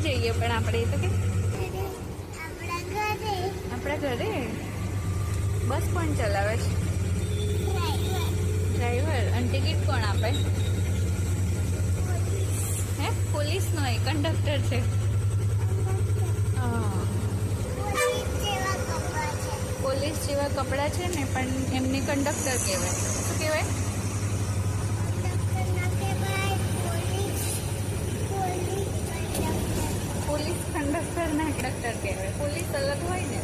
જઈએ પણ આપણે તો કે આપણા ઘરે આપણા ઘરે બસ કોણ ચલાવે છે? ડ્રાઈવર. અને ટિકિટ કોણ આપે? હે, પોલીસ નો એ કંડક્ટર છે. હા, પોલીસ જેવા કપડાં છે ને પણ એમને કંડક્ટર કહેવાય. શું કહેવાય? પોલીસ કંડક્ટર ના કંડક્ટર કહેવાય. પોલીસ અલગ હોય ને.